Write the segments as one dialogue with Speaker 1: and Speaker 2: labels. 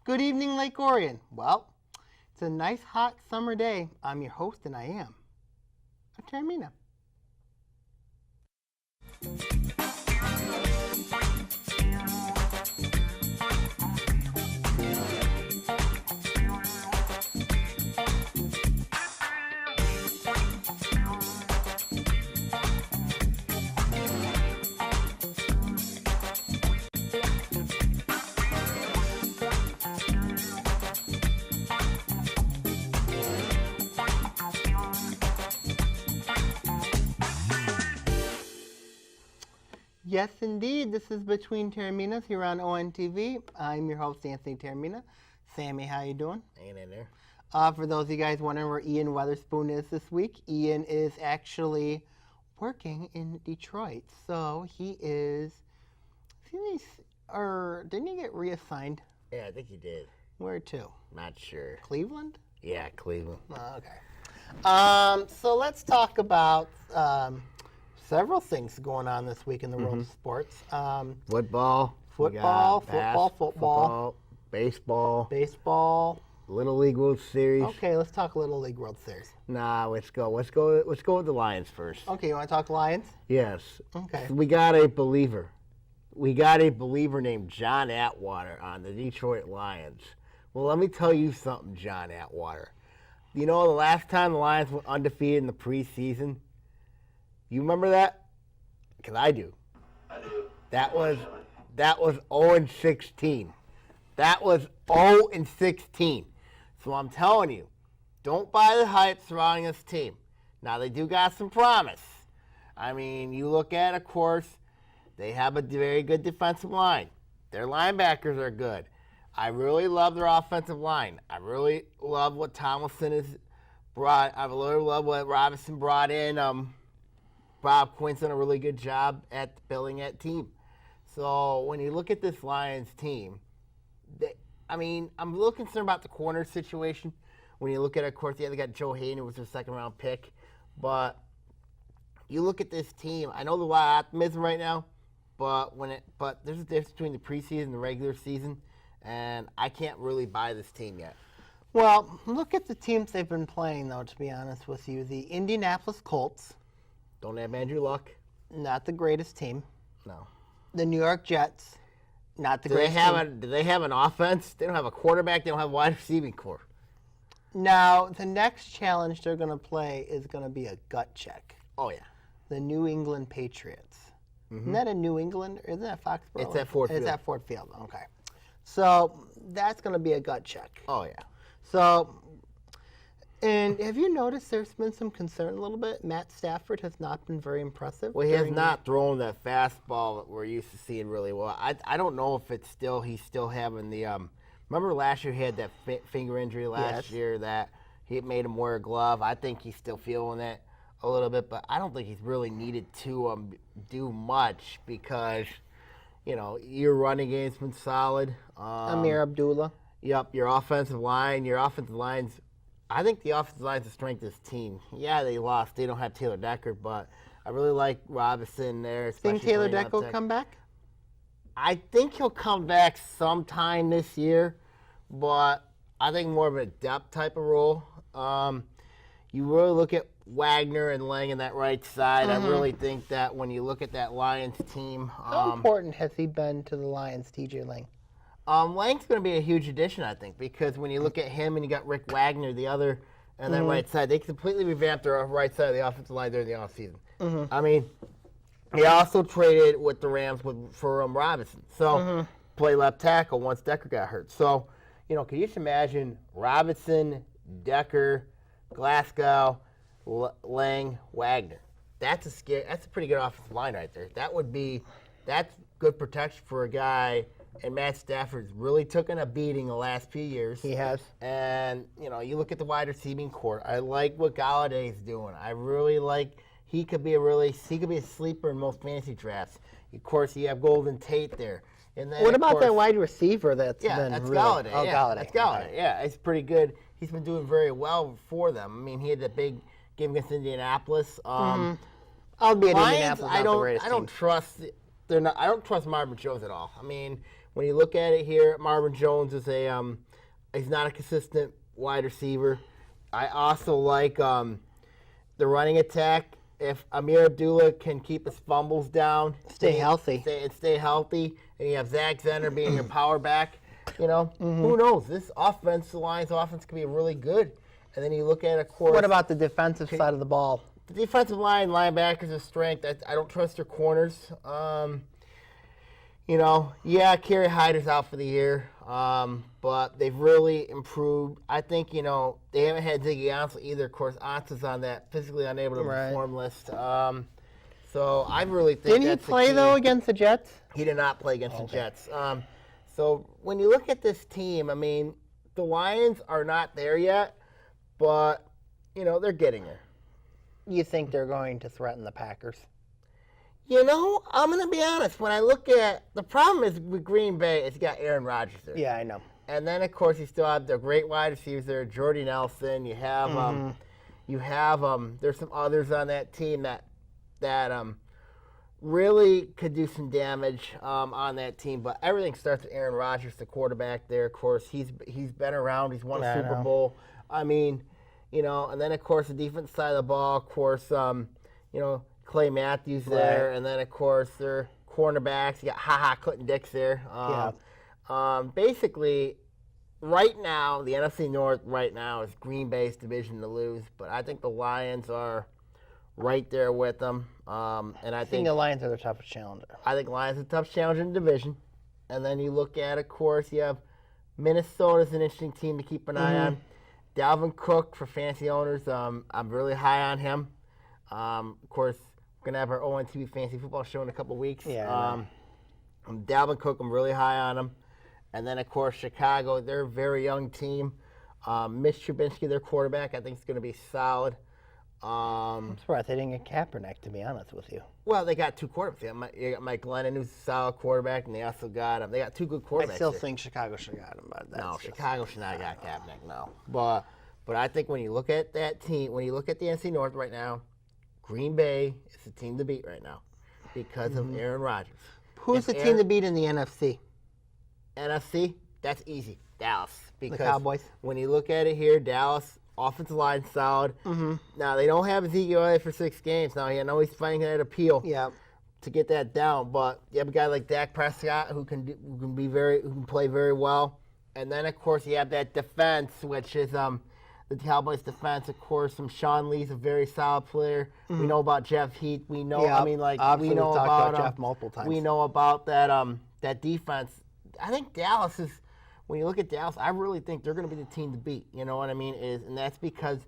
Speaker 1: Good evening, Lake Orion. Well, it's a nice hot summer day. I'm your host, and I am a Taormina. Yes, indeed. This is Between Taorminas here on ONTV. I'm your host, Anthony Taormina. Sammy, how you doing?
Speaker 2: Hanging in there.
Speaker 1: For those of you guys wondering where Ian Weatherspoon is this week, Ian is actually working in Detroit. So he is, didn't he get reassigned?
Speaker 2: Yeah, I think he did.
Speaker 1: Where to?
Speaker 2: Not sure.
Speaker 1: Cleveland?
Speaker 2: Yeah, Cleveland.
Speaker 1: Oh, okay. So let's talk about several things going on this week in the world of sports.
Speaker 2: Football, baseball, Little League World Series.
Speaker 1: Okay, let's talk Little League World Series.
Speaker 2: Nah, let's go with the Lions first.
Speaker 1: Okay, you want to talk Lions?
Speaker 2: Yes.
Speaker 1: Okay.
Speaker 2: We got a believer. We got a believer named John Atwater on the Detroit Lions. Well, let me tell you something, John Atwater. You know the last time the Lions went undefeated in the preseason? You remember that? Because I do.
Speaker 3: I do.
Speaker 2: That was 0-16. That was 0-16. So I'm telling you, don't buy the hype surrounding this team. Now, they do got some promise. I mean, you look at, of course, they have a very good defensive line. Their linebackers are good. I really love their offensive line. I really love what Tomlinson has brought. I really love what Robinson brought in. Bob Quinn's done a really good job at building that team. So when you look at this Lions team, I'm a little concerned about the corner situation. When you look at it, of course, they got Joe Hayden, who was their second-round pick. But you look at this team, I know there's a lot of optimism right now, but there's a difference between the preseason and the regular season, and I can't really buy this team yet.
Speaker 1: Well, look at the teams they've been playing, though, to be honest with you. The Indianapolis Colts.
Speaker 2: Don't have Andrew Luck.
Speaker 1: Not the greatest team.
Speaker 2: No.
Speaker 1: The New York Jets. Not the greatest team.
Speaker 2: Do they have an offense? They don't have a quarterback. They don't have a wide receiving core.
Speaker 1: Now, the next challenge they're going to play is going to be a gut check.
Speaker 2: Oh, yeah.
Speaker 1: The New England Patriots. Isn't that in New England? Or isn't that Foxborough?
Speaker 2: It's at Ford Field.
Speaker 1: It's at Ford Field. Okay. So that's going to be a gut check.
Speaker 2: Oh, yeah.
Speaker 1: So, and have you noticed there's been some concern a little bit? Matt Stafford has not been very impressive.
Speaker 2: Well, he has not thrown that fastball that we're used to seeing really well. I don't know if he's still having the remember last year he had that finger injury last year that he made him wear a glove. I think he's still feeling it a little bit, but I don't think he's really needed to do much because, your running game's been solid.
Speaker 1: Amir Abdullah.
Speaker 2: Yep, your offensive line's I think the offensive line's the strength of this team. Yeah, they lost. They don't have Taylor Decker, but I really like Robinson there.
Speaker 1: Think Taylor Decker will come back?
Speaker 2: I think he'll come back sometime this year, but I think more of a depth type of role. You really look at Wagner and Lang in that right side. I really think that when you look at that Lions team.
Speaker 1: How important has he been to the Lions, TJ Lang?
Speaker 2: Lang's going to be a huge addition, I think, because when you look at him and you got Rick Wagner, the other, and that right side, they completely revamped their right side of the offensive line during the offseason. I mean, he also traded with the Rams for Robinson. So, play left tackle once Decker got hurt. So, can you just imagine Robinson, Decker, Glasgow, Lang, Wagner? That's a pretty good offensive line right there. That's good protection for a guy. And Matt Stafford's really taken a beating the last few years.
Speaker 1: He has.
Speaker 2: And, you look at the wide receiving core. I like what Galladay's doing. I really like he could be a sleeper in most fantasy drafts. Of course, you have Golden Tate there. And then,
Speaker 1: what about that wide receiver that's been
Speaker 2: that's
Speaker 1: really...
Speaker 2: Galladay.
Speaker 1: Oh,
Speaker 2: yeah,
Speaker 1: Galladay.
Speaker 2: That's Galladay. Okay. Yeah, it's pretty good. He's been doing very well for them. I mean, he had that big game against Indianapolis.
Speaker 1: I'll be at
Speaker 2: Lions,
Speaker 1: Indianapolis. I don't
Speaker 2: trust. I don't trust Marvin Jones at all. I mean, when you look at it here, Marvin Jones is he's not a consistent wide receiver. I also like the running attack. If Amir Abdullah can keep his fumbles down,
Speaker 1: Stay healthy.
Speaker 2: Stay healthy, and you have Zach Zenner being your power back, who knows? This Lions offense could be really good. And then you look at, of course.
Speaker 1: What about the defensive side of the ball?
Speaker 2: The defensive line, linebackers are strength. I don't trust their corners. Kerry Hyder's out for the year, but they've really improved. I think, they haven't had Ziggy Ansah either. Of course, Ansah's on that physically unable to perform list. So I really think
Speaker 1: Didn't he play, though, against the Jets?
Speaker 2: He did not play against the Jets. So when you look at this team, I mean, the Lions are not there yet, but, they're getting there.
Speaker 1: You think they're going to threaten the Packers?
Speaker 2: I'm going to be honest. When I look at the problem is with Green Bay, it's got Aaron Rodgers there.
Speaker 1: Yeah, I know.
Speaker 2: And then, of course, you still have the great wide receivers there, Jordy Nelson. You have, there's some others on that team that really could do some damage on that team. But everything starts with Aaron Rodgers, the quarterback there. Of course, he's been around. He's won a Super Bowl. I mean, and then, of course, the defense side of the ball, of course, Clay Matthews there. And then, of course, their cornerbacks. You got Clinton Dix there. Basically, right now, the NFC North right now is Green Bay's division to lose. But I think the Lions are right there with them. And I think
Speaker 1: the Lions are the toughest challenger.
Speaker 2: I think Lions are the toughest challenger in the division. And then you look at, of course, you have Minnesota's an interesting team to keep an eye on. Dalvin Cook, for fantasy owners, I'm really high on him. Of course, we're going to have our ONTV Fantasy Football show in a couple weeks. Dalvin Cook, I'm really high on him. And then, of course, Chicago, they're a very young team. Mitch Trubisky, their quarterback, I think is going to be solid.
Speaker 1: I'm surprised they didn't get Kaepernick, to be honest with you.
Speaker 2: Well, they got two quarterbacks. You got Mike Glennon, who's a solid quarterback, and they also got they got two good quarterbacks.
Speaker 1: I still think Chicago should have got him. But
Speaker 2: no, Chicago should not have got Kaepernick, no. But I think when you look at that team, when you look at the NFC North right now, Green Bay is the team to beat right now because of Aaron Rodgers.
Speaker 1: Who's the team to beat in the NFC?
Speaker 2: NFC? That's easy. Dallas. Because
Speaker 1: the Cowboys.
Speaker 2: When you look at it here, Dallas, offensive line solid. Now, they don't have Ezekiel Elliott for 6 games. Now, I know he's fighting that appeal to get that down. But you have a guy like Dak Prescott who can play very well. And then, of course, you have that defense, which is the Cowboys defense. Of course, Sean Lee's a very solid player. We know about Jeff Heath. We know, we know about
Speaker 1: Jeff multiple times.
Speaker 2: We know about that defense. I think Dallas is. When you look at Dallas, I really think they're going to be the team to beat. You know what I mean? And that's because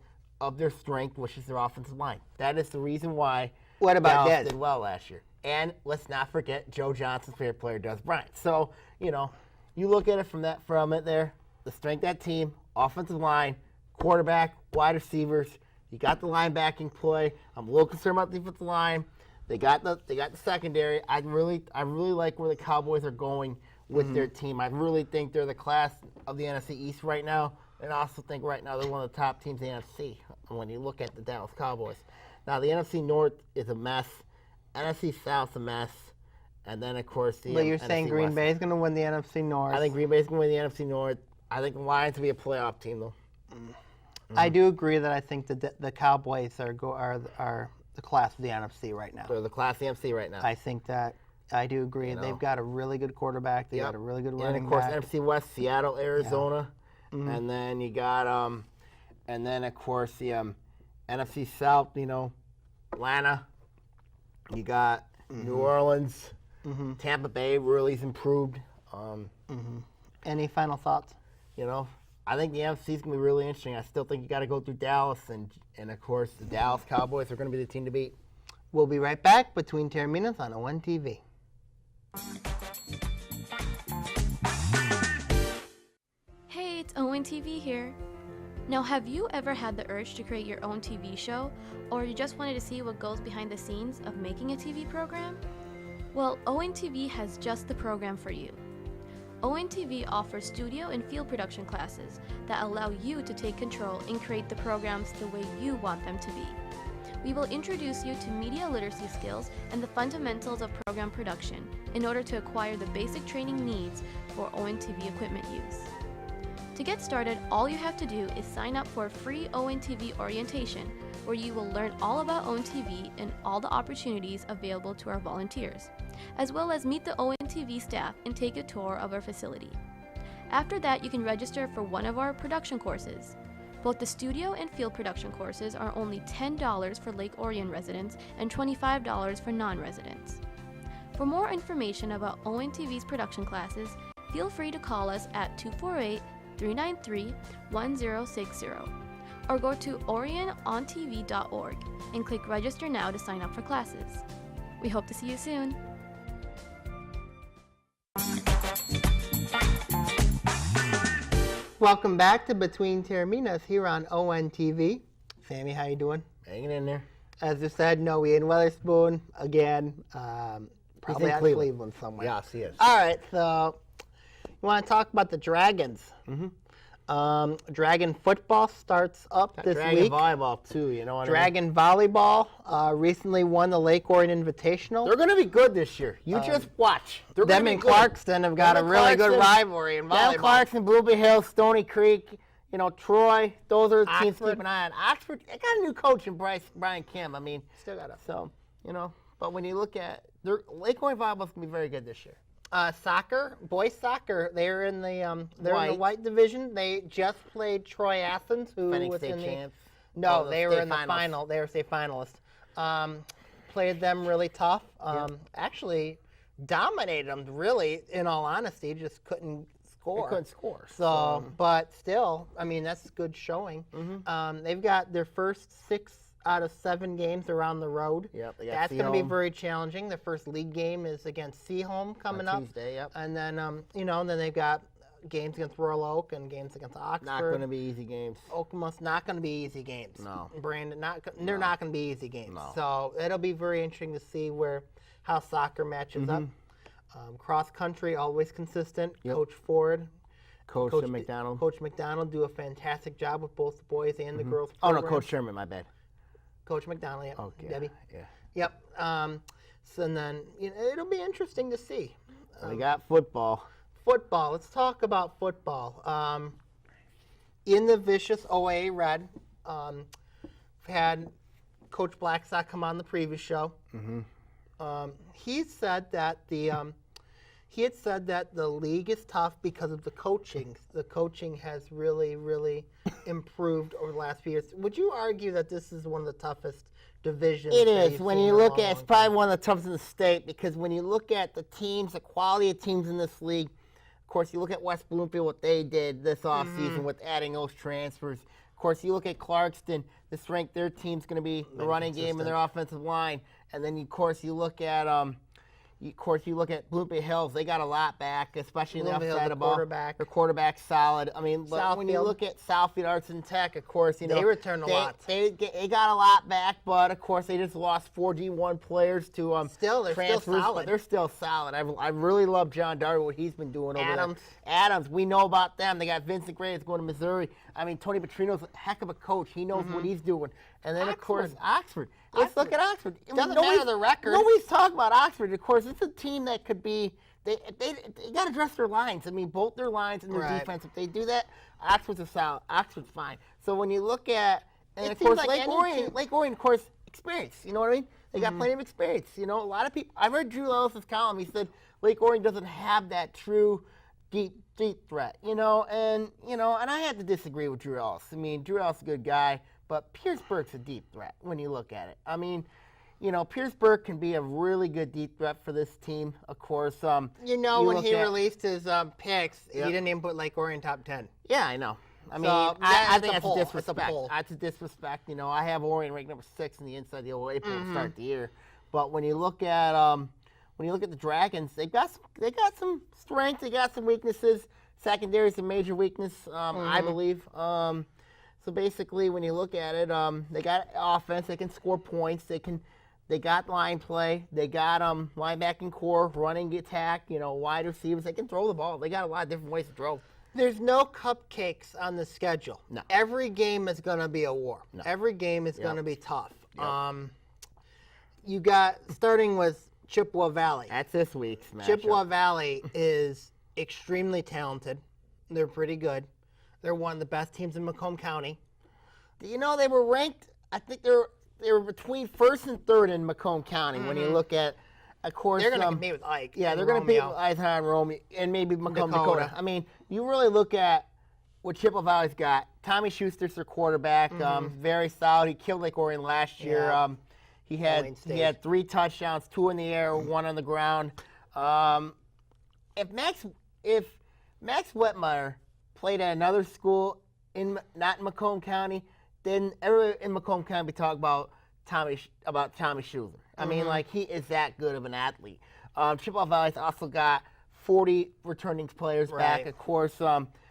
Speaker 2: of their strength, which is their offensive line. That is the reason why Dallas did well last year. And let's not forget Joe Johnson's favorite player, Des Bryant. So, you look at it from it there, the strength of that team, offensive line, quarterback, wide receivers. You got the linebacking play. I'm a little concerned about the defensive line. They got the secondary. I really like where the Cowboys are going with their team. I really think they're the class of the NFC East right now, and I also think right now they're one of the top teams in the NFC when you look at the Dallas Cowboys. Now, the NFC North is a mess. NFC South's a mess. And then, of course,
Speaker 1: But you're saying Green Bay's going to win the NFC North.
Speaker 2: I think Green Bay's going to win the NFC North. I think the Lions will be a playoff team, though.
Speaker 1: I do agree that I think the Cowboys are the class of the NFC right now.
Speaker 2: They're the class of the NFC right now.
Speaker 1: I think that I do agree. They've got a really good quarterback. They got a really good running back.
Speaker 2: And, of course, NFC West, Seattle, Arizona. And then you got, and then, of course, the NFC South, Atlanta. You got New Orleans. Tampa Bay really's improved.
Speaker 1: Any final thoughts?
Speaker 2: I think the NFC is going to be really interesting. I still think you got to go through Dallas, and of course, the Dallas Cowboys are going to be the team to beat.
Speaker 1: We'll be right back between Taorminas on ONTV.
Speaker 3: Hey, it's ONTV here. Now, have you ever had the urge to create your own TV show, or you just wanted to see what goes behind the scenes of making a TV program? Well, ONTV has just the program for you. ONTV offers studio and field production classes that allow you to take control and create the programs the way you want them to be. we will introduce you to media literacy skills and the fundamentals of program production in order to acquire the basic training needs for ONTV equipment use. To get started, all you have to do is sign up for a free ONTV orientation, where you will learn all about ONTV and all the opportunities available to our volunteers, as well as meet the ONTV staff and take a tour of our facility. After that, you can register for one of our production courses. Both the studio and field production courses are only $10 for Lake Orion residents and $25 for non-residents. For more information about ONTV's production classes, feel free to call us at 248-393-1060 or go to orionontv.org and click Register Now to sign up for classes. We hope to see you soon.
Speaker 1: Welcome back to Between Taorminas here on ONTV. Sammy, how you doing?
Speaker 2: Hanging in there.
Speaker 1: As I said, no Ian Weatherspoon again. Probably
Speaker 2: in
Speaker 1: at
Speaker 2: Cleveland.
Speaker 1: Cleveland somewhere.
Speaker 2: Yes, he is.
Speaker 1: All right, so you want to talk about the Dragons?
Speaker 2: Mm-hmm.
Speaker 1: Dragon football starts up this
Speaker 2: Dragon
Speaker 1: week.
Speaker 2: volleyball too, you know what I mean?
Speaker 1: Dragon volleyball recently won the Lake Orion Invitational.
Speaker 2: They're going to be good this year. You just watch. They're
Speaker 1: Them
Speaker 2: gonna be
Speaker 1: and
Speaker 2: good.
Speaker 1: Clarkston have got a
Speaker 2: Them and
Speaker 1: really good
Speaker 2: Clarkston-
Speaker 1: rivalry in
Speaker 2: Them,
Speaker 1: volleyball.
Speaker 2: Clarkson, Blueberry Hills, Stony Creek, you know, Troy. Those are the teams to
Speaker 1: Oxford.
Speaker 2: keep an eye on. Oxford, they got a new coach in Brian Kim. I mean,
Speaker 1: Still got a
Speaker 2: so, you know, but when you look at Lake Orion volleyball is going to be very good this year.
Speaker 1: soccer, boys soccer. They're in the in the white division. They just played Troy Athens, who
Speaker 2: Defending
Speaker 1: was
Speaker 2: state
Speaker 1: in the
Speaker 2: champs.
Speaker 1: no,
Speaker 2: Oh,
Speaker 1: they were
Speaker 2: state
Speaker 1: in the
Speaker 2: finals.
Speaker 1: final. They were state finalists. Played them really tough. Actually, dominated them. Really, in all honesty, just couldn't score.
Speaker 2: They couldn't score.
Speaker 1: So, but still, I mean, that's good showing. They've got their first 6 out of 7 games are on the road.
Speaker 2: Yep, they got
Speaker 1: That's going to be
Speaker 2: Seaholm.
Speaker 1: very challenging. The first league game is against Seaholm coming
Speaker 2: On
Speaker 1: up.
Speaker 2: Tuesday, yep.
Speaker 1: And then, you know, and then they've got games against Royal Oak and games against Oxford.
Speaker 2: Not going to be easy games.
Speaker 1: Oklahoma's not going to be easy games.
Speaker 2: No.
Speaker 1: Brandon, they're not going to be easy games.
Speaker 2: No.
Speaker 1: So it'll be very interesting to see how soccer matches up. Cross country, always consistent.
Speaker 2: Yep.
Speaker 1: Coach Ford.
Speaker 2: Coach McDonald.
Speaker 1: Coach McDonald do a fantastic job with both the boys and the girls.
Speaker 2: Oh, no,
Speaker 1: programs.
Speaker 2: Coach Sherman, my bad.
Speaker 1: Coach McDonald, yeah.
Speaker 2: Okay.
Speaker 1: Debbie.
Speaker 2: Yeah.
Speaker 1: Yep. So and then it'll be interesting to see.
Speaker 2: We got football.
Speaker 1: Football. Let's talk about football. In the Vicious OA Red, had Coach Blackstock come on the previous show. He said that he had said that the league is tough because of the coaching. The coaching has really, really improved over the last few years. Would you argue that this is one of the toughest divisions?
Speaker 2: It
Speaker 1: that
Speaker 2: is.
Speaker 1: you've
Speaker 2: When
Speaker 1: seen
Speaker 2: you
Speaker 1: in a
Speaker 2: look
Speaker 1: long,
Speaker 2: at, it's
Speaker 1: long
Speaker 2: probably
Speaker 1: time?
Speaker 2: one of the toughest in the state, because when you look at the teams, the quality of teams in this league, of course, you look at West Bloomfield, what they did this offseason with adding those transfers. Of course, you look at Clarkston, the strength their team's going to be the running game and their offensive line. And then, of course, you look at Bloomfield Hills. They got a lot back, especially in the
Speaker 1: Bloomfield,
Speaker 2: offside
Speaker 1: the
Speaker 2: of ball.
Speaker 1: quarterback.
Speaker 2: Their quarterback's solid. I mean, but when you
Speaker 1: Southfield.
Speaker 2: look at Southfield Arts and Tech, of course, you know
Speaker 1: They returned a lot.
Speaker 2: They got a lot back, but of course they just lost 4 D1 players to
Speaker 1: Still, they're still
Speaker 2: transfers, but
Speaker 1: solid.
Speaker 2: they're still solid. I really love John Darby, what he's been doing over
Speaker 1: Adams.
Speaker 2: there. Adams, we know about them. They got Vincent Gray that's going to Missouri. I mean, Tony Petrino's a heck of a coach. He knows what he's doing. And then, of course, Oxford. Let's look at Oxford. I mean,
Speaker 1: Doesn't matter
Speaker 2: nobody's-
Speaker 1: the record.
Speaker 2: Nobody's talking about Oxford. Of course, it's a team that could be. They got to dress their lines. I mean, both their lines and their
Speaker 1: Right.
Speaker 2: defense. If they do that, Oxford's a solid. Oxford's fine. So when you look at, and
Speaker 1: It
Speaker 2: of
Speaker 1: seems
Speaker 2: course,
Speaker 1: like
Speaker 2: Lake
Speaker 1: any
Speaker 2: Orion,
Speaker 1: team-
Speaker 2: Lake Orion, of course, experience. You know what I mean? They got plenty of experience. You know, a lot of people. I read Drew Ellis's column. He said Lake Orion doesn't have that true deep threat. And I had to disagree with Drew Ellis. I mean, Drew Ellis is a good guy, but Pierce Burke's a deep threat when you look at it. I mean, Pierce Burke can be a really good deep threat for this team. Of course,
Speaker 1: when
Speaker 2: look
Speaker 1: he
Speaker 2: at-
Speaker 1: released his picks,
Speaker 2: Yep.
Speaker 1: he didn't even put Lake Orion top 10.
Speaker 2: Yeah, I know. I mean,
Speaker 1: So,
Speaker 2: I
Speaker 1: it's a
Speaker 2: think that's
Speaker 1: poll.
Speaker 2: a
Speaker 1: It's a
Speaker 2: disrespect.
Speaker 1: poll.
Speaker 2: That's a disrespect. I have Orion ranked number 6 in the inside the OA poll to
Speaker 1: Mm-hmm.
Speaker 2: start the year. But when you look at the Dragons, they got some strength. They got some weaknesses. Secondary is a major weakness, I
Speaker 1: Mm-hmm.
Speaker 2: believe. So basically, when you look at it, they got offense. They can score points. They got line play. They got linebacking core, running attack. Wide receivers. They can throw the ball. They got a lot of different ways to throw.
Speaker 1: There's no cupcakes on the schedule.
Speaker 2: No.
Speaker 1: Every game is going to be a war.
Speaker 2: No.
Speaker 1: Every game is going to be tough. You got, starting with Chippewa Valley.
Speaker 2: That's this week's matchup.
Speaker 1: Chippewa Valley is extremely talented. They're pretty good. They're one of the best teams in Macomb County.
Speaker 2: You know, they were ranked, I think they were between first and third in Macomb County when you look at, of course.
Speaker 1: They're going to compete with Ike.
Speaker 2: Yeah, they're going to compete with Ike and Romeo and maybe Macomb Dakota. I mean, you really look at what Chippewa Valley's got. Tommy Schuster's their quarterback, very solid. He killed Lake Orion last year.
Speaker 1: Yeah.
Speaker 2: He had 3 touchdowns, 2 in the air, 1 on the ground. If Max Wetmeyer played at another school not in Macomb County, then everyone in Macomb County be talking about Tommy Schuster. I mean, like, he is that good of an athlete. Chippewa Valley's also got 40 returning players back, of course.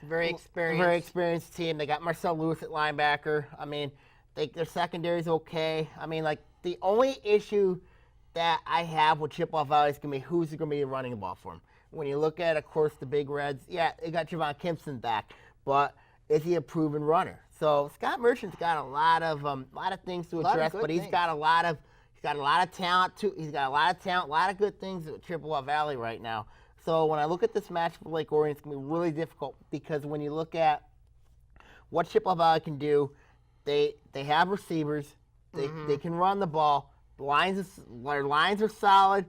Speaker 1: Very experienced
Speaker 2: team. They got Marcel Lewis at linebacker. I mean, their secondary's okay. I mean, like, the only issue that I have with Chippewa Valley is going to be who's going to be running the ball for them. When you look at, of course, the Big Reds, yeah, they got Javon Kimpson back, but is he a proven runner? So Scott Merchant's got a lot of things to address, but he's got a lot of talent too. He's got a lot of talent, a lot of good things at Chippewa Valley right now. So when I look at this match for Lake Orion, it's going to be really difficult because when you look at what Chippewa Valley can do, they have receivers, they can run the ball. Their lines are solid,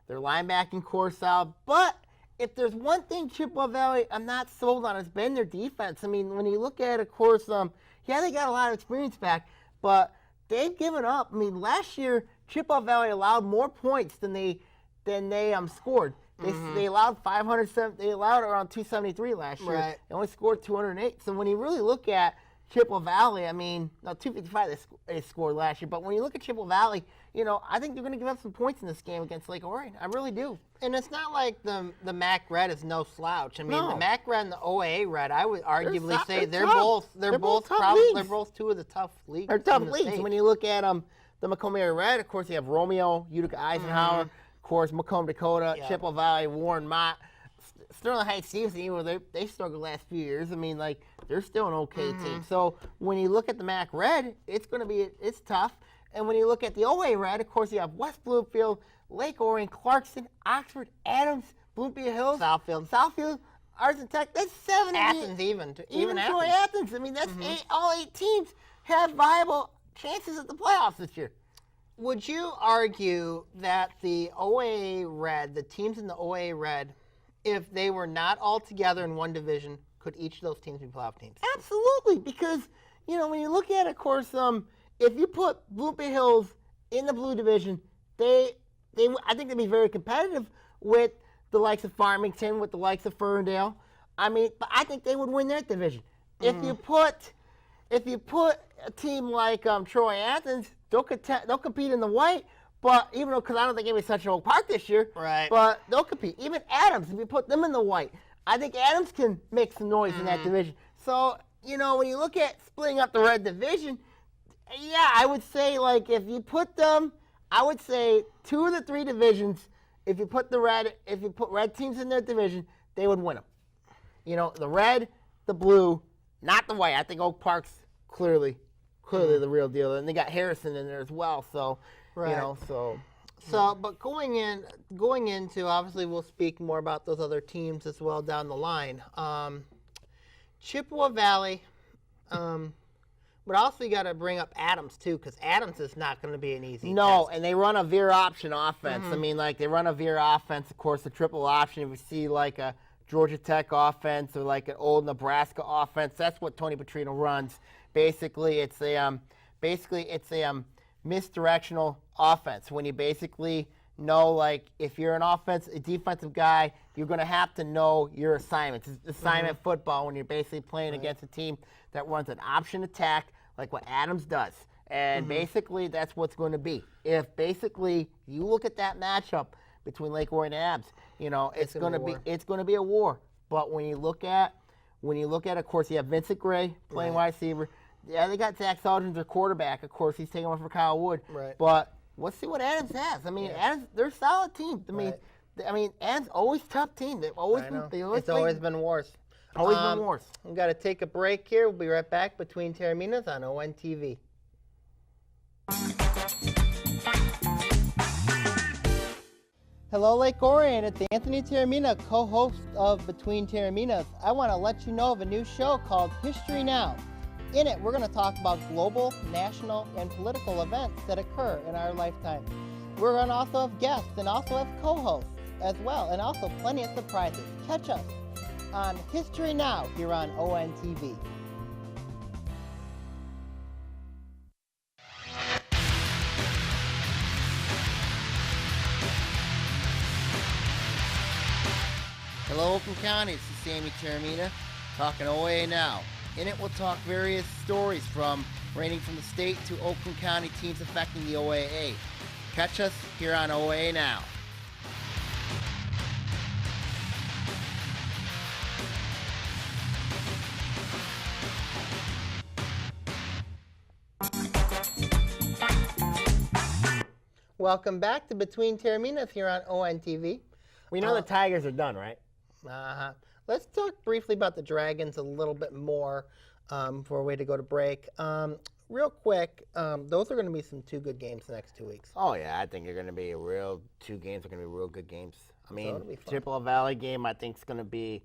Speaker 2: their linebacking core is solid. But if there's one thing Chippewa Valley I'm not sold on, it's been their defense. I mean, when you look at, of course, yeah, they got a lot of experience back, but they've given up. I mean, last year Chippewa Valley allowed more points than they scored. They allowed 507. They allowed around 273 last year.
Speaker 1: Right.
Speaker 2: They only scored 208. So when you really look at Chippewa Valley, I mean, no, 255 they scored last year. But when you look at Chippewa Valley, you know, I think they're going to give up some points in this game against Lake Orion. I really do.
Speaker 1: And it's not like the MAC Red is no slouch. I mean,
Speaker 2: No.
Speaker 1: the MAC Red and the OAA Red, I would arguably say
Speaker 2: they're
Speaker 1: they're both
Speaker 2: tough leagues.
Speaker 1: they're both two of the tough leagues.
Speaker 2: They're tough
Speaker 1: in the
Speaker 2: leagues.
Speaker 1: state.
Speaker 2: When you look at the Macomb Area Red, of course, you have Romeo, Utica Eisenhower, of course, Macomb Dakota,
Speaker 1: Yeah.
Speaker 2: Chippewa Valley, Warren Mott, Sterling Heights Stevenson, even though they struggled the last few years. I mean, like, they're still an okay team. So when you look at the MAC Red, it's tough. And when you look at the OA Red, of course, you have West Bloomfield, Lake Orion, Clarkson, Oxford, Adams, Bloomfield Hills, Southfield, Arts Tech. That's 7
Speaker 1: Athens even
Speaker 2: Troy Athens. I mean, that's all 8 teams have viable chances at the playoffs this year.
Speaker 1: Would you argue that the OAA Red, the teams in the OAA Red, if they were not all together in one division, could each of those teams be playoff teams?
Speaker 2: Absolutely, because, you know, when you look at it, of course, if you put Bloomfield Hills in the blue division, I think they'd be very competitive with the likes of Farmington, with the likes of Ferndale. I mean, but I think they would win that division. If you put a team like Troy Athens, they'll compete in the white. But even though, because I don't think it was such an old park this year,
Speaker 1: Right.
Speaker 2: But they'll compete. Even Adams, if you put them in the white, I think Adams can make some noise in that division. So, you know, when you look at splitting up the red division, yeah, I would say, like, if you put them, I would say 2 of the 3 divisions, if you put red teams in their division, they would win them. You know, the red, the blue, not the white. I think Oak Park's clearly the real deal. And they got Harrison in there as well. So,
Speaker 1: Right.
Speaker 2: you know, so.
Speaker 1: So, but going into, obviously we'll speak more about those other teams as well down the line. Chippewa Valley, but also you got to bring up Adams too, because Adams is not going to be an easy
Speaker 2: No,
Speaker 1: test.
Speaker 2: and they run a veer option offense. I mean, like, they run a veer offense, of course, a triple option. If you see, like, a Georgia Tech offense or, like, an old Nebraska offense, that's what Tony Petrino runs. Basically, it's a misdirectional offense. When you basically know, like, if you're a defensive guy, you're going to have to know your assignments. It's assignment football when you're basically playing against a team that runs an option attack like what Adams does. And basically, that's what's going to be. If basically you look at that matchup between Lake Orion and Adams, you know, it's going to be a war. But when you look at, of course, you have Vincent Gray playing wide receiver. Yeah, they got Zach Sargent, their quarterback. Of course, he's taking one for Kyle Wood.
Speaker 1: Right.
Speaker 2: But let's see what Adams has. I mean, Adams, they're a solid team. I mean, Adams always tough team. They've always
Speaker 1: It's always been worse.
Speaker 2: Always been worse.
Speaker 1: We've got to take a break here. We'll be right back between Taorminas on ONTV. Hello, Lake Orion. It's Anthony Taormina, co-host of Between Taorminas. I want to let you know of a new show called History Now. In it, we're going to talk about global, national, and political events that occur in our lifetime. We're going to also have guests and also have co-hosts as well, and also plenty of surprises. Catch us on History Now here on ONTV.
Speaker 2: Hello, Oakland County. It's Sammy Taormina talking OA Now. In it, we'll talk various stories ranging from the state to Oakland County teams affecting the OAA. Catch us here on OA Now.
Speaker 1: Welcome back to Between Taorminas here on ONTV.
Speaker 2: We know the Tigers are done, right?
Speaker 1: Let's talk briefly about the Dragons a little bit more before we go to break. Real quick, those are going to be some two good games the next 2 weeks.
Speaker 2: Oh, yeah. I think they're going to be two games are going to be real good games. I mean,
Speaker 1: it'll be fun.
Speaker 2: Chippewa Valley game, I think, is going to be,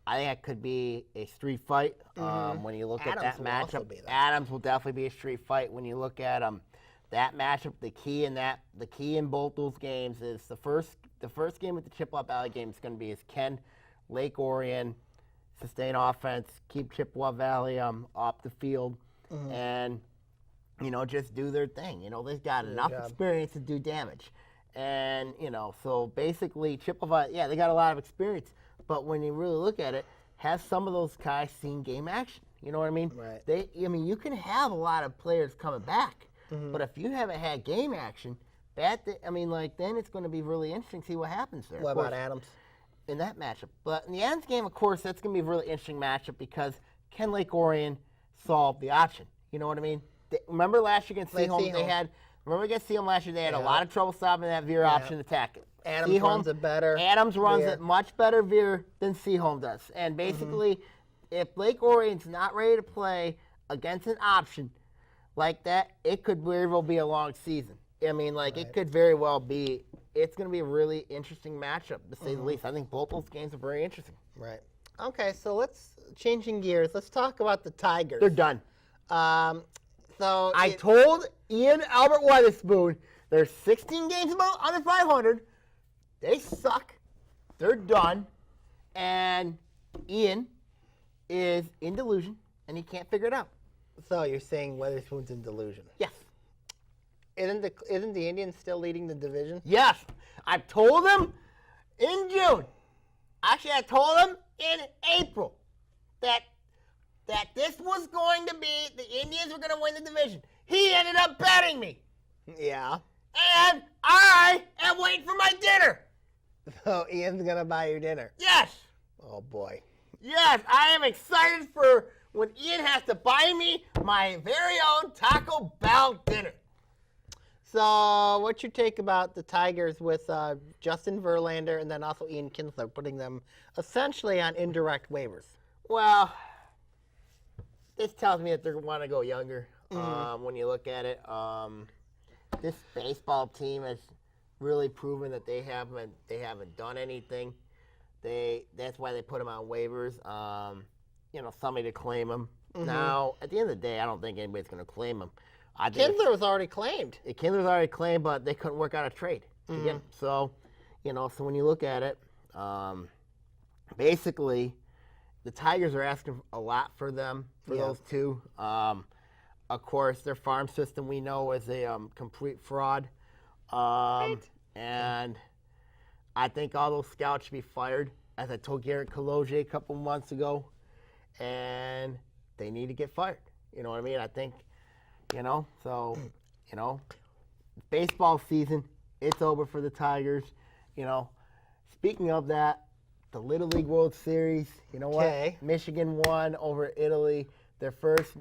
Speaker 2: I think it could be a street fight. When you look
Speaker 1: Adams
Speaker 2: at that
Speaker 1: will also
Speaker 2: matchup,
Speaker 1: be there.
Speaker 2: Adams will definitely be a street fight. When you look at that matchup, the key in both those games is the first game with the Chippewa Valley game is going to be is can Lake Orion sustain offense, keep Chippewa Valley off the field, and just do their thing. They've got enough experience to do damage, and so basically Chippewa Valley, they got a lot of experience, but when you really look at it, has some of those guys seen game action? You know what I mean?
Speaker 1: Right.
Speaker 2: You can have a lot of players coming back, but if you haven't had game action, then it's going to be really interesting to see what happens there.
Speaker 1: What about Adams?
Speaker 2: In that matchup. But in the Adams game, of course, that's going to be a really interesting matchup because can Lake Orion solve the option? You know what I mean? Remember last year against Seaholm, remember against Seaholm last year, they had a lot of trouble stopping that veer option attack.
Speaker 1: Adams runs it better.
Speaker 2: Adams runs it much better veer than Seaholm does. And basically, if Lake Orion's not ready to play against an option like that, it could very well be a long season. It could very well be. It's going to be a really interesting matchup, to say the least. I think both those games are very interesting.
Speaker 1: Right. Okay, so changing gears. Let's talk about the Tigers.
Speaker 2: They're done.
Speaker 1: I
Speaker 2: told Ian Albert Weatherspoon, there's 16 games under 500. They suck. They're done. And Ian is in delusion, and he can't figure it out.
Speaker 1: So you're saying Weatherspoon's in delusion?
Speaker 2: Yes.
Speaker 1: Isn't the Indians still leading the division?
Speaker 2: Yes. I told him in June. Actually, I told him in April that this was going to be, the Indians were going to win the division. He ended up betting me.
Speaker 1: Yeah.
Speaker 2: And I am waiting for my dinner.
Speaker 1: So Ian's going to buy you dinner?
Speaker 2: Yes.
Speaker 1: Oh, boy.
Speaker 2: Yes, I am excited for when Ian has to buy me my very own Taco Bell dinner.
Speaker 1: So what's your take about the Tigers with Justin Verlander and then also Ian Kinsler putting them essentially on indirect waivers?
Speaker 2: Well, this tells me that they want to go younger. When you look at it, this baseball team has really proven that they haven't done anything. That's why they put them on waivers. Somebody to claim them. Now, at the end of the day, I don't think anybody's going to claim them.
Speaker 1: Kinsler was already claimed.
Speaker 2: Kinsler was already claimed, but they couldn't work out a trade. Again. So when you look at it, basically, the Tigers are asking a lot for them, for those two. Of course, their farm system we know is a complete fraud. And I think all those scouts should be fired, as I told Garrett Kaloje a couple months ago. And they need to get fired. You know what I mean? I think, baseball season, it's over for the Tigers. Speaking of that, the Little League World Series, you know what? Michigan won over Italy. The first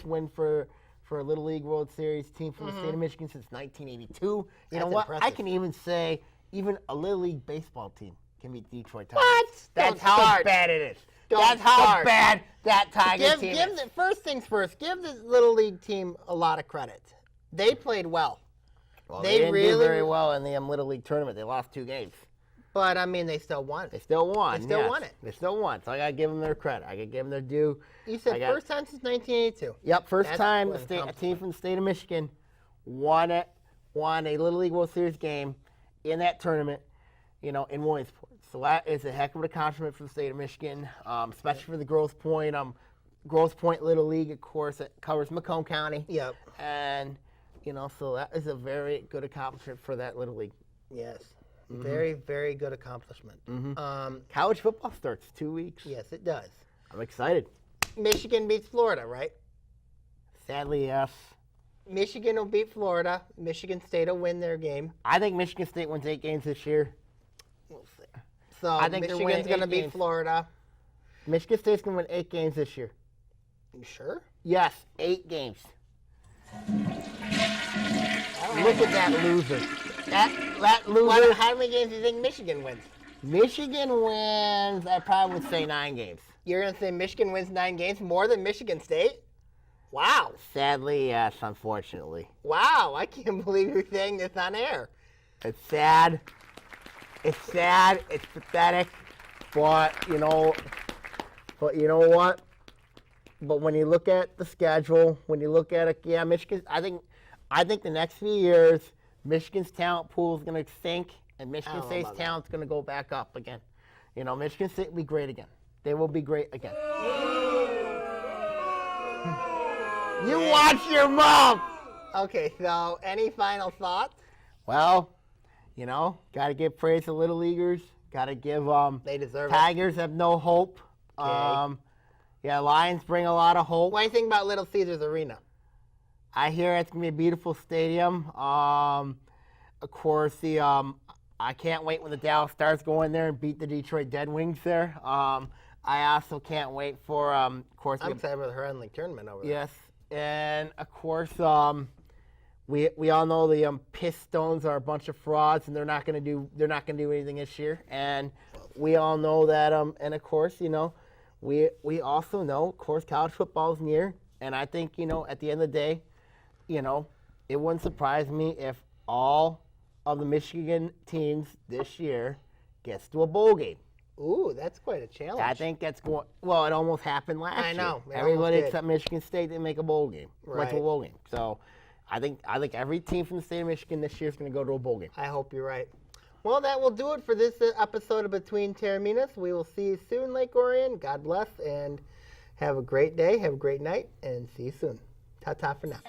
Speaker 2: win for a Little League World Series team from the state of Michigan since 1982. You know what?
Speaker 1: Impressive.
Speaker 2: I can even say even a Little League baseball team can beat Detroit Tigers.
Speaker 1: What?
Speaker 2: That's
Speaker 1: Don't
Speaker 2: how
Speaker 1: start.
Speaker 2: bad it is.
Speaker 1: Don't
Speaker 2: That's how
Speaker 1: start.
Speaker 2: bad that Tiger team is.
Speaker 1: First things first, give the Little League team a lot of credit. They played well.
Speaker 2: Well,
Speaker 1: They
Speaker 2: didn't
Speaker 1: really-
Speaker 2: do very well in the Little League tournament. They lost 2 games.
Speaker 1: But, I mean, they still won.
Speaker 2: They still won.
Speaker 1: They still
Speaker 2: yes.
Speaker 1: won it.
Speaker 2: They still won. So I got to give them their credit. I got to give them their due.
Speaker 1: You said first time since 1982.
Speaker 2: Yep, first
Speaker 1: That's
Speaker 2: time
Speaker 1: what
Speaker 2: a team from the state of Michigan won a Little League World Series game in that tournament, in Williamsport. So that is a heck of an accomplishment for the state of Michigan, especially for the Grosse Pointe. Grosse Pointe Little League, of course, it covers Macomb County.
Speaker 1: Yep.
Speaker 2: And, so that is a very good accomplishment for that Little League.
Speaker 1: Yes. Very, very good accomplishment.
Speaker 2: College football starts 2 weeks.
Speaker 1: Yes, it does.
Speaker 2: I'm excited.
Speaker 1: Michigan beats Florida, right?
Speaker 2: Sadly, yes.
Speaker 1: Michigan will beat Florida. Michigan State will win their game.
Speaker 2: I think Michigan State wins 8 games this year.
Speaker 1: We'll see. So
Speaker 2: I think they're winning
Speaker 1: Michigan's going to
Speaker 2: 8
Speaker 1: beat
Speaker 2: games.
Speaker 1: Florida.
Speaker 2: Michigan State's going to win 8 games this year.
Speaker 1: You sure?
Speaker 2: Yes, 8 games. Look at that loser. That loser.
Speaker 1: How many games do you think Michigan wins?
Speaker 2: Michigan wins, I probably would say 9 games.
Speaker 1: You're going to say Michigan wins 9 games more than Michigan State? Wow.
Speaker 2: Sadly, yes, unfortunately.
Speaker 1: Wow, I can't believe you're saying this on air.
Speaker 2: It's sad. It's sad. It's pathetic. But, you know what? But when you look at the schedule, when you look at it, yeah, Michigan, I think the next few years, Michigan's talent pool is going to sink, and Michigan State's talent's going to go back up again. Michigan State will be great again. They will be great again. You watch your mouth!
Speaker 1: Okay, so any final thoughts?
Speaker 2: Well, got to give praise to Little Leaguers. Got to give
Speaker 1: They deserve
Speaker 2: Tigers have no hope.
Speaker 1: Okay.
Speaker 2: Yeah, Lions bring a lot of hope.
Speaker 1: What do you think about Little Caesars Arena?
Speaker 2: I hear it's gonna be a beautiful stadium. Of course, I can't wait when the Dallas Stars go in there and beat the Detroit Dead Wings there. I also can't wait for, of course,
Speaker 1: I'm excited for the Horizon League tournament over there.
Speaker 2: yes, and of course, we all know the Pistons are a bunch of frauds and they're not gonna do anything this year. And we all know that. And of course, we also know, of course, college football is near. And I think, at the end of the day, it wouldn't surprise me if all of the Michigan teams this year gets to a bowl game.
Speaker 1: Ooh, that's quite a challenge.
Speaker 2: I think that's going. Well, it almost happened last year.
Speaker 1: I know. It
Speaker 2: Everybody
Speaker 1: almost did.
Speaker 2: except Michigan State didn't make a bowl game. Went to a
Speaker 1: Right.
Speaker 2: bowl game. So, I think every team from the state of Michigan this year is going to go to a bowl game.
Speaker 1: I hope you're right. Well, that will do it for this episode of Between Taorminas. We will see you soon, Lake Orion. God bless, and have a great day, have a great night, and see you soon. Ta-ta for now.